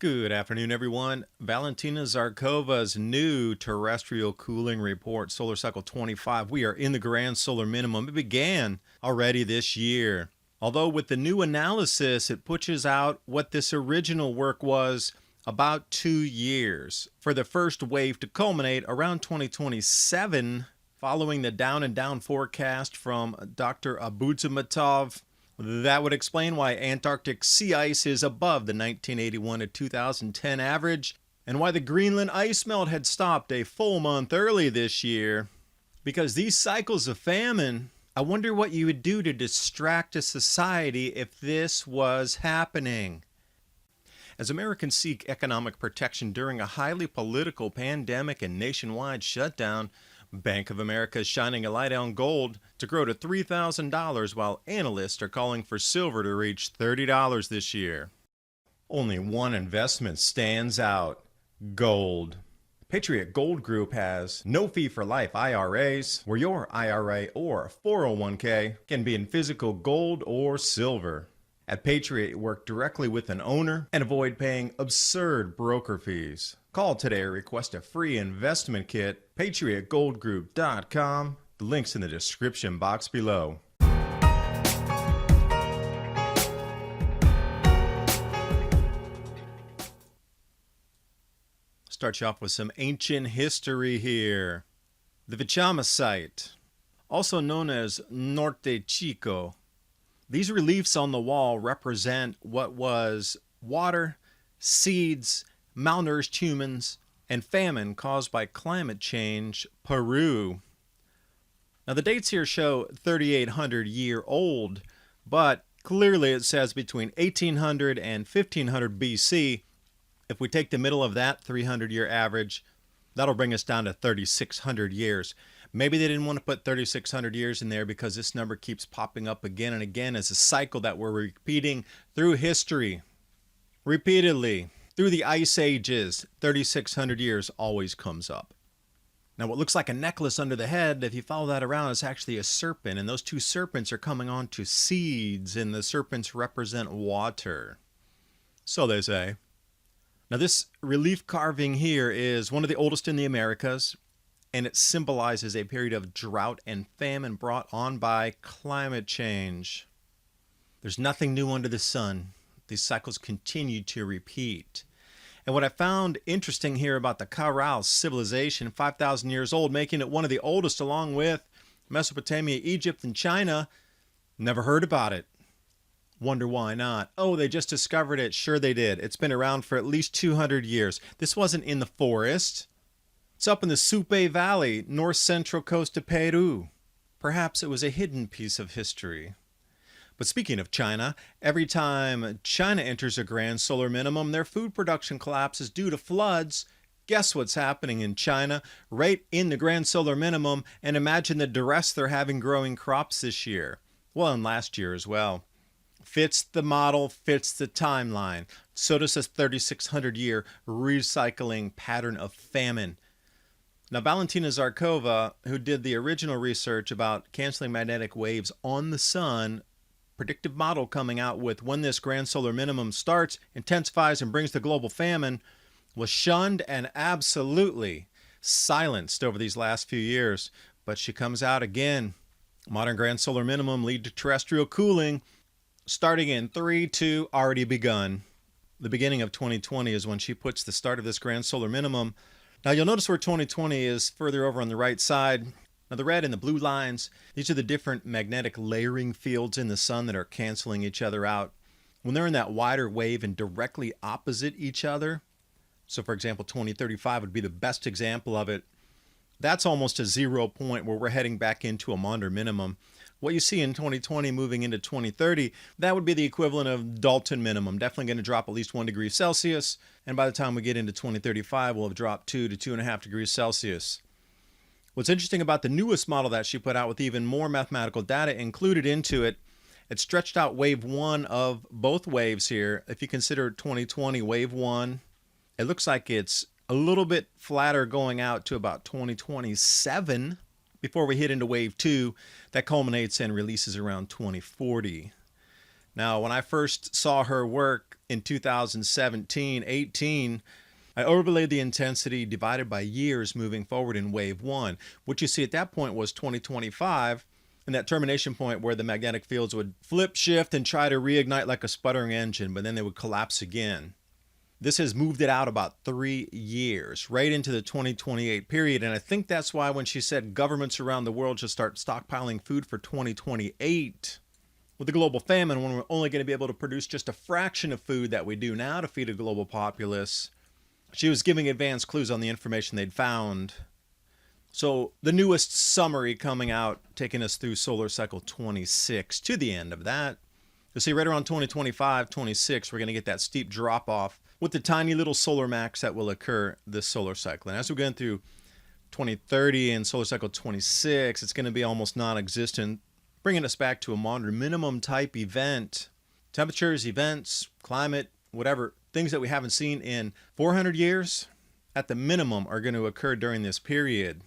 Good afternoon, everyone. Valentina Zharkova's new terrestrial cooling report, Solar Cycle 25. We are in the grand solar minimum. It began already this year. Although with the new analysis, it pushes out what this original work was about 2 years for the first wave to culminate around 2027, following the down and down forecast from Dr. Abudzamatov. That would explain why Antarctic sea ice is above the 1981 to 2010 average, and why the Greenland ice melt had stopped a full month early this year. Because these cycles of famine, I wonder what you would do to distract a society if this was happening. As Americans seek economic protection during a highly political pandemic and nationwide shutdown, Bank of America is shining a light on gold to grow to $3,000, while analysts are calling for silver to reach $30 this year. Only one investment stands out: gold. Patriot Gold Group has no fee for life IRAs, where your IRA or 401k can be in physical gold or silver. At Patriot, work directly with an owner and avoid paying absurd broker fees. Call today or request a free investment kit. PatriotGoldGroup.com. The link's in the description box below. Start you off with some ancient history here. The Vichama site, also known as Norte Chico. These reliefs on the wall represent what was water, seeds, malnourished humans, and famine caused by climate change, Peru. Now the dates here show 3,800-year-old, but clearly it says between 1800 and 1500 BC. If we take the middle of that 300-year average, that'll bring us down to 3,600 years. Maybe they didn't want to put 3,600 years in there because this number keeps popping up again and again as a cycle that we're repeating through history. Repeatedly, through the ice ages, 3,600 years always comes up. Now what looks like a necklace under the head, if you follow that around, is actually a serpent, and those two serpents are coming on to seeds, and the serpents represent water. So they say. Now this relief carving here is one of the oldest in the Americas, and it symbolizes a period of drought and famine brought on by climate change. There's nothing new under the sun. These cycles continue to repeat. And what I found interesting here about the Caral Civilization, 5,000 years old, making it one of the oldest along with Mesopotamia, Egypt, and China, never heard about it. Wonder why not? Oh, they just discovered it. Sure they did. It's been around for at least 200 years. This wasn't in the forest. It's up in the Supe Valley, north central coast of Peru. Perhaps it was a hidden piece of history. But speaking of China, every time China enters a grand solar minimum, their food production collapses due to floods. Guess what's happening in China? Right in the grand solar minimum, and imagine the duress they're having growing crops this year. Well, and last year as well. Fits the model, fits the timeline. So does this 3,600-year recycling pattern of famine. Now, Valentina Zharkova, who did the original research about canceling magnetic waves on the sun, predictive model coming out with when this grand solar minimum starts, intensifies, and brings the global famine, was shunned and absolutely silenced over these last few years. But she comes out again. Modern grand solar minimum lead to terrestrial cooling, starting in 3-2, already begun. The beginning of 2020 is when she puts the start of this grand solar minimum. Now you'll notice where 2020 is further over on the right side. Now the red and the blue lines, these are the different magnetic layering fields in the sun that are canceling each other out. When they're in that wider wave and directly opposite each other, so for example 2035 would be the best example of it, that's almost a 0 point where we're heading back into a Maunder minimum. What you see in 2020 moving into 2030, that would be the equivalent of Dalton minimum. Definitely going to drop at least 1 degree Celsius. And by the time we get into 2035, we'll have dropped 2 to 2.5 degrees Celsius. What's interesting about the newest model that she put out with even more mathematical data included into it, it stretched out wave 1 of both waves here. If you consider 2020 wave 1, it looks like it's a little bit flatter going out to about 2027 before we hit into wave 2 that culminates and releases around 2040. Now, when I first saw her work in 2017-18, I overlaid the intensity divided by years moving forward in wave 1. What you see at that point was 2025, and that termination point where the magnetic fields would flip, shift, and try to reignite like a sputtering engine, but then they would collapse again. This has moved it out about 3 years, right into the 2028 period. And I think that's why when she said governments around the world should start stockpiling food for 2028, with the global famine, when we're only going to be able to produce just a fraction of food that we do now to feed a global populace, she was giving advanced clues on the information they'd found. So the newest summary coming out, taking us through solar cycle 26 to the end of that. You'll see right around 2025, 26, we're going to get that steep drop off with the tiny little solar max that will occur this solar cycle. And as we're going through 2030 and solar cycle 26, it's going to be almost non-existent, bringing us back to a modern minimum type event. Temperatures, events, climate, whatever, things that we haven't seen in 400 years at the minimum are going to occur during this period.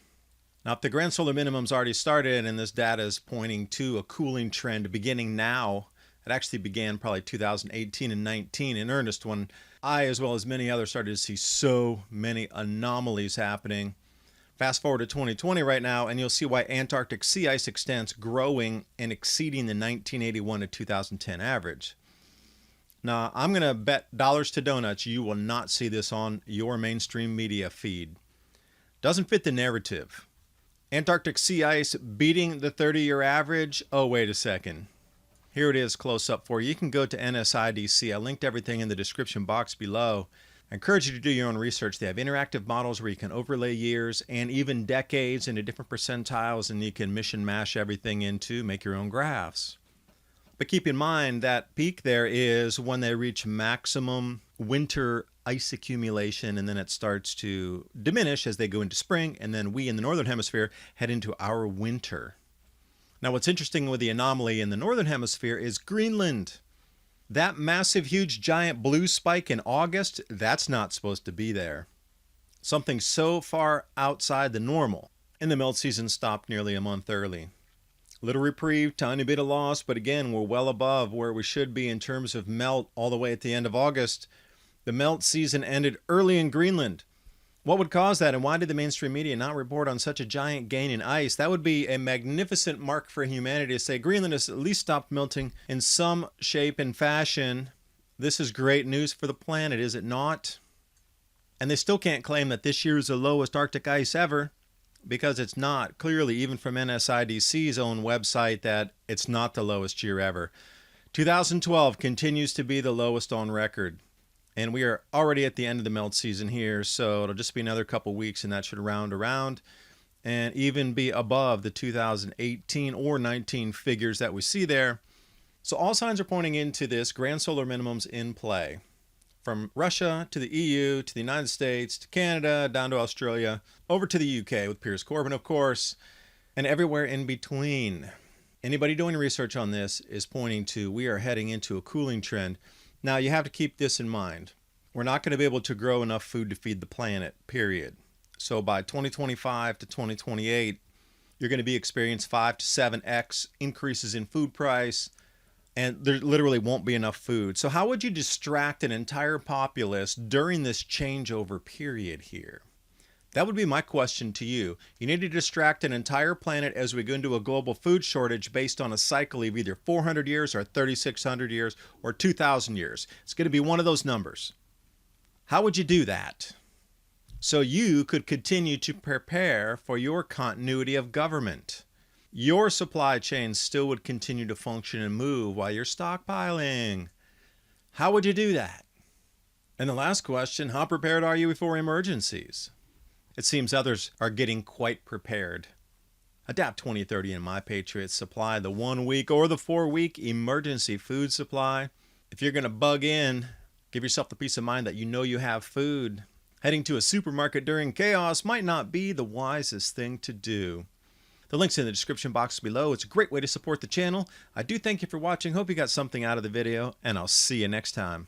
Now, if the grand solar minimum's already started and this data is pointing to a cooling trend beginning now, it actually began probably 2018 and 19 in earnest when I, as well as many others, started to see so many anomalies happening. Fast forward to 2020 right now, and you'll see why Antarctic sea ice extents growing and exceeding the 1981 to 2010 average. Now, I'm going to bet dollars to donuts you will not see this on your mainstream media feed. Doesn't fit the narrative. Antarctic sea ice beating the 30-year average? Oh, wait a second. Here it is close up for you. You can go to NSIDC. I linked everything in the description box below. I encourage you to do your own research. They have interactive models where you can overlay years and even decades into different percentiles, and you can mission mash everything into, make your own graphs. But keep in mind that peak there is when they reach maximum winter ice accumulation, and then it starts to diminish as they go into spring, and then we in the northern hemisphere head into our winter. Now, what's interesting with the anomaly in the northern hemisphere is Greenland. That massive, huge, giant blue spike in August, that's not supposed to be there. Something so far outside the normal. And the melt season stopped nearly a month early. Little reprieve, tiny bit of loss, but again, we're well above where we should be in terms of melt all the way at the end of August. The melt season ended early in Greenland. What would cause that, and why did the mainstream media not report on such a giant gain in ice? That would be a magnificent mark for humanity to say Greenland has at least stopped melting in some shape and fashion. This is great news for the planet, is it not? And they still can't claim that this year is the lowest Arctic ice ever, because it's not. Clearly, even from NSIDC's own website, that it's not the lowest year ever. 2012 continues to be the lowest on record. And we are already at the end of the melt season here, so it'll just be another couple weeks, and that should round around and even be above the 2018 or 19 figures that we see there. So all signs are pointing into this grand solar minimums in play. From Russia to the EU to the United States to Canada down to Australia, over to the UK with Piers Corbyn, of course, and everywhere in between. Anybody doing research on this is pointing to we are heading into a cooling trend. Now, you have to keep this in mind. We're not going to be able to grow enough food to feed the planet, period. So by 2025 to 2028, you're going to be experiencing 5 to 7x increases in food price, and there literally won't be enough food. So how would you distract an entire populace during this changeover period here? That would be my question to you. You need to distract an entire planet as we go into a global food shortage based on a cycle of either 400 years or 3,600 years or 2,000 years. It's going to be one of those numbers. How would you do that? So you could continue to prepare for your continuity of government. Your supply chain still would continue to function and move while you're stockpiling. How would you do that? And the last question, how prepared are you for emergencies? It seems others are getting quite prepared. Adapt 2030 and My Patriot supply the 1 week or the 4 week emergency food supply. If you're going to bug in, give yourself the peace of mind that you know you have food. Heading to a supermarket during chaos might not be the wisest thing to do. The link's in the description box below. It's a great way to support the channel. I do thank you for watching. Hope you got something out of the video, and I'll see you next time.